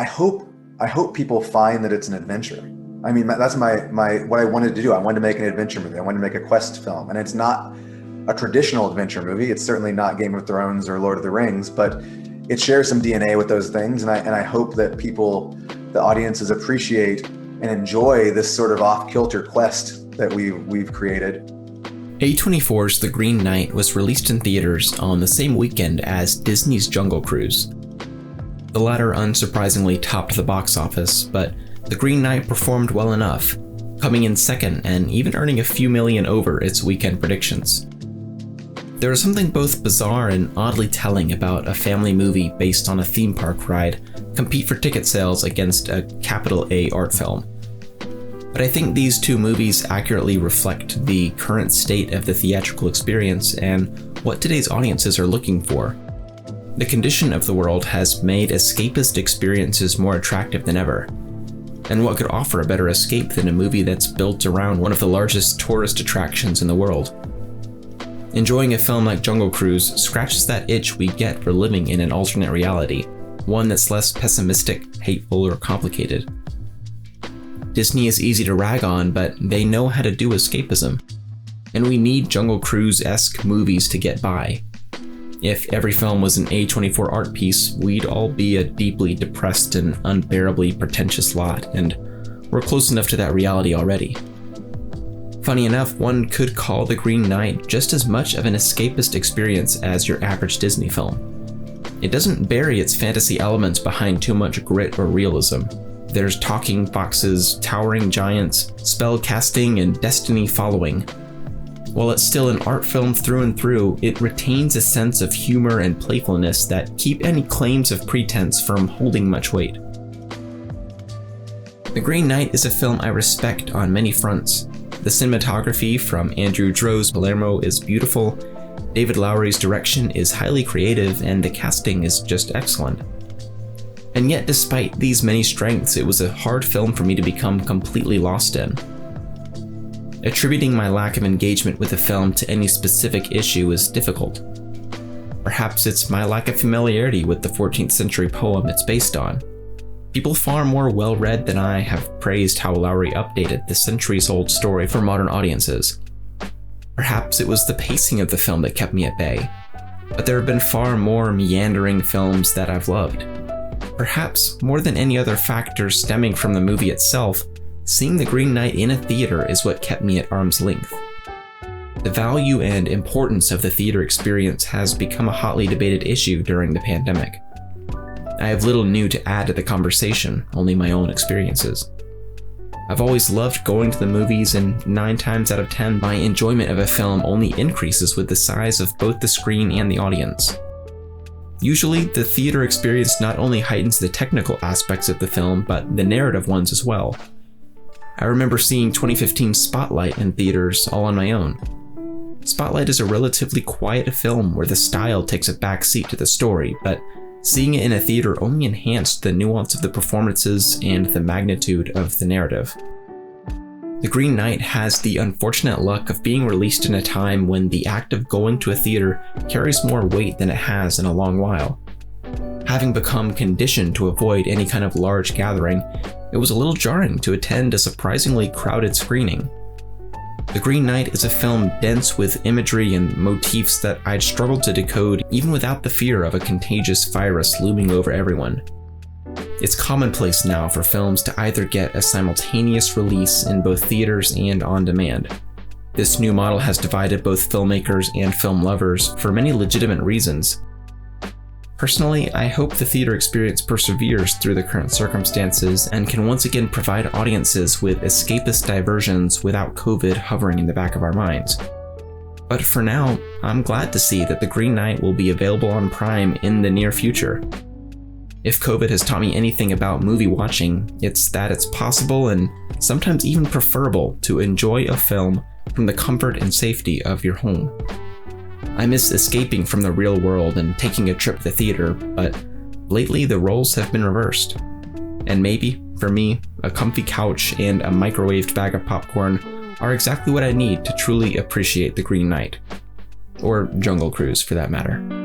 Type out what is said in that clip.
I hope people find that it's an adventure. I mean, that's my what I wanted to do. I wanted to make an adventure movie. I wanted to make a quest film, and it's not a traditional adventure movie. It's certainly not Game of Thrones or Lord of the Rings, but it shares some DNA with those things. And I hope that the audiences appreciate and enjoy this sort of off-kilter quest that we've created. A24's The Green Knight was released in theaters on the same weekend as Disney's Jungle Cruise. The latter unsurprisingly topped the box office, but The Green Knight performed well enough, coming in second and even earning a few million over its weekend predictions. There is something both bizarre and oddly telling about a family movie based on a theme park ride compete for ticket sales against a capital A art film. But I think these two movies accurately reflect the current state of the theatrical experience and what today's audiences are looking for. The condition of the world has made escapist experiences more attractive than ever. And what could offer a better escape than a movie that's built around one of the largest tourist attractions in the world? Enjoying a film like Jungle Cruise scratches that itch we get for living in an alternate reality, one that's less pessimistic, hateful, or complicated. Disney is easy to rag on, but they know how to do escapism. And we need Jungle Cruise-esque movies to get by. If every film was an A24 art piece, we'd all be a deeply depressed and unbearably pretentious lot, and we're close enough to that reality already. Funny enough, one could call The Green Knight just as much of an escapist experience as your average Disney film. It doesn't bury its fantasy elements behind too much grit or realism. There's talking foxes, towering giants, spell casting, and destiny following. While it's still an art film through and through, it retains a sense of humor and playfulness that keep any claims of pretense from holding much weight. The Green Knight is a film I respect on many fronts. The cinematography from Andrew Dro's Palermo is beautiful, David Lowery's direction is highly creative, and the casting is just excellent. And yet, despite these many strengths, it was a hard film for me to become completely lost in. Attributing my lack of engagement with the film to any specific issue is difficult. Perhaps it's my lack of familiarity with the 14th century poem it's based on. People far more well-read than I have praised how Lowery updated the centuries-old story for modern audiences. Perhaps it was the pacing of the film that kept me at bay, but there have been far more meandering films that I've loved. Perhaps, more than any other factor stemming from the movie itself, seeing The Green Knight in a theater is what kept me at arm's length. The value and importance of the theater experience has become a hotly debated issue during the pandemic. I have little new to add to the conversation, only my own experiences. I've always loved going to the movies, and 9 times out of 10, my enjoyment of a film only increases with the size of both the screen and the audience. Usually, the theater experience not only heightens the technical aspects of the film, but the narrative ones as well. I remember seeing 2015's Spotlight in theaters all on my own. Spotlight is a relatively quiet film where the style takes a back seat to the story, but seeing it in a theater only enhanced the nuance of the performances and the magnitude of the narrative. The Green Knight has the unfortunate luck of being released in a time when the act of going to a theater carries more weight than it has in a long while. Having become conditioned to avoid any kind of large gathering, it was a little jarring to attend a surprisingly crowded screening. The Green Knight is a film dense with imagery and motifs that I'd struggled to decode even without the fear of a contagious virus looming over everyone. It's commonplace now for films to either get a simultaneous release in both theaters and on demand. This new model has divided both filmmakers and film lovers for many legitimate reasons. Personally, I hope the theater experience perseveres through the current circumstances and can once again provide audiences with escapist diversions without COVID hovering in the back of our minds. But for now, I'm glad to see that The Green Knight will be available on Prime in the near future. If COVID has taught me anything about movie watching, it's that it's possible and sometimes even preferable to enjoy a film from the comfort and safety of your home. I miss escaping from the real world and taking a trip to the theater, but lately the roles have been reversed. And maybe, for me, a comfy couch and a microwaved bag of popcorn are exactly what I need to truly appreciate The Green Knight. Or Jungle Cruise, for that matter.